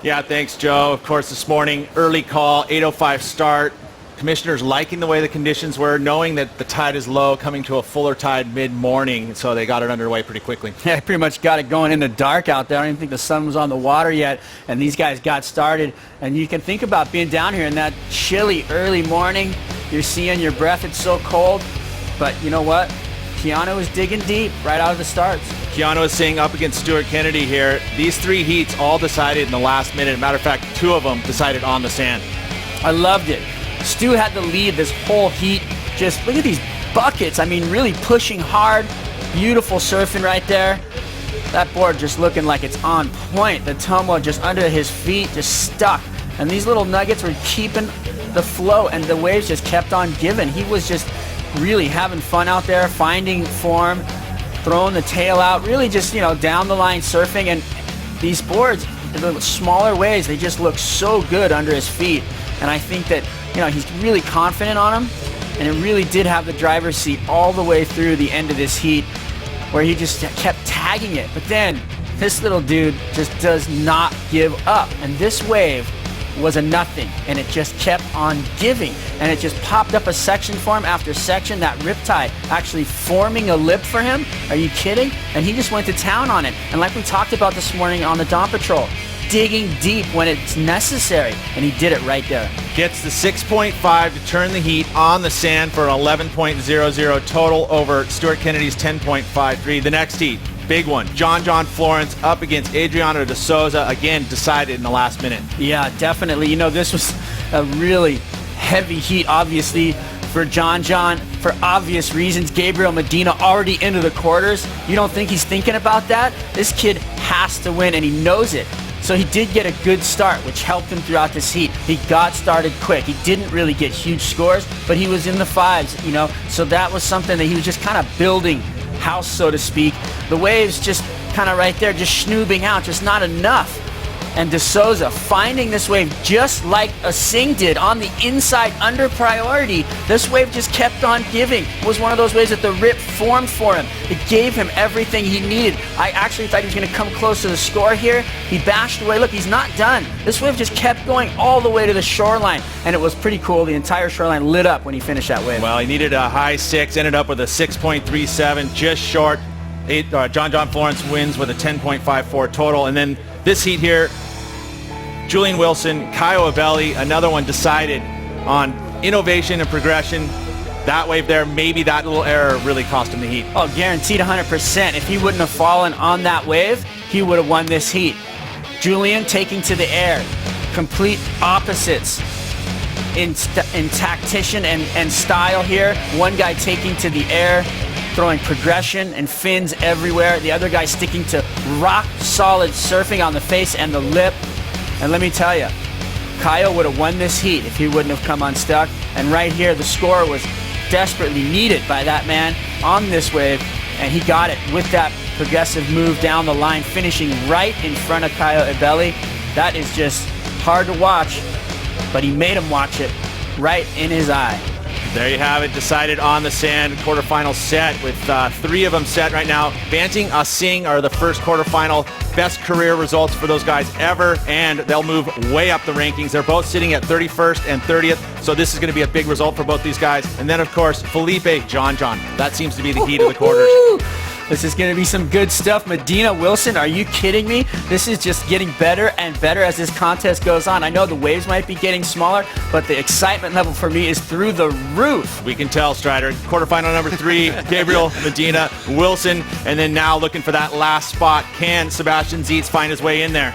Yeah, thanks, Joe. Of course, this morning, early call, 8:05 start. Commissioners liking the way the conditions were, knowing that the tide is low, coming to a fuller tide mid-morning, so they got it underway pretty quickly. Yeah, pretty much got it going in the dark out there. I don't even think the sun was on the water yet, and these guys got started. And you can think about being down here in that chilly early morning. You're seeing your breath, it's so cold. But you know what? Keanu is digging deep right out of the starts. Keanu is seeing up against Stuart Kennedy here. These three heats all decided in the last minute. Matter of fact, two of them decided on the sand. I loved it. Stu had the lead this whole heat. Just look at these buckets. I mean, really pushing hard. Beautiful surfing right there. That board just looking like it's on point. The Tomo just under his feet, just stuck. And these little nuggets were keeping the flow, and the waves just kept on giving. He was just really having fun out there, finding form, throwing the tail out, really just, down the line surfing. And these boards, the smaller waves, they just look so good under his feet. And I think that, he's really confident on them, and it really did have the driver's seat all the way through the end of this heat, where he just kept tagging it. But then this little dude just does not give up. And this wave was a nothing, and it just kept on giving, and it just popped up a section for him after section. That riptide actually forming a lip for him. Are you kidding? And he just went to town on it. And like we talked about this morning on the Dawn Patrol, digging deep when it's necessary, and he did it right there. Gets the 6.5 to turn the heat on the sand for an 11.00 total over Stuart Kennedy's 10.53. The next heat, big one. John Florence up against Adriano de Souza, again decided in the last minute. Yeah, definitely. This was a really heavy heat, obviously, for John. For obvious reasons, Gabriel Medina already into the quarters. You don't think he's thinking about that? This kid has to win, and he knows it. So he did get a good start, which helped him throughout this heat. He got started quick. He didn't really get huge scores, but he was in the fives, So that was something that he was just kind of building house, so to speak. The waves just kind of right there, just schnoobing out, just not enough. And De Souza finding this wave just like a Singh did on the inside under priority. This wave just kept on giving. It was one of those waves that the rip formed for him. It gave him everything he needed. I actually thought he was going to come close to the score here. He bashed away. Look, he's not done. This wave just kept going all the way to the shoreline, and it was pretty cool. The entire shoreline lit up when he finished that wave. Well, he needed a high 6, ended up with a 6.37, just short. John Florence wins with a 10.54 total. And then this heat here, Julian Wilson, Caio Abelli, another one decided on innovation and progression. That wave there, maybe that little error really cost him the heat. Oh, guaranteed 100%. If he wouldn't have fallen on that wave, he would have won this heat. Julian taking to the air. Complete opposites in tactician and style here. One guy taking to the air, throwing progression and fins everywhere. The other guy sticking to rock solid surfing on the face and the lip. And let me tell you, Caio would have won this heat if he wouldn't have come unstuck. And right here, the score was desperately needed by that man on this wave, and he got it with that progressive move down the line, finishing right in front of Caio Abelli. That is just hard to watch, but he made him watch it right in his eye. There you have it, decided on the sand, quarterfinal set with 3 of them set right now. Banting, Singh are the first quarterfinal. Best career results for those guys ever, and they'll move way up the rankings. They're both sitting at 31st and 30th, so this is going to be a big result for both these guys. And then, of course, Felipe, John. That seems to be the heat of the quarters. This is going to be some good stuff. Medina, Wilson, are you kidding me? This is just getting better and better as this contest goes on. I know the waves might be getting smaller, but the excitement level for me is through the roof. We can tell, Strider. Quarterfinal number 3, Gabriel Medina, Wilson, and then now looking for that last spot. Can Sebastian Zietz find his way in there?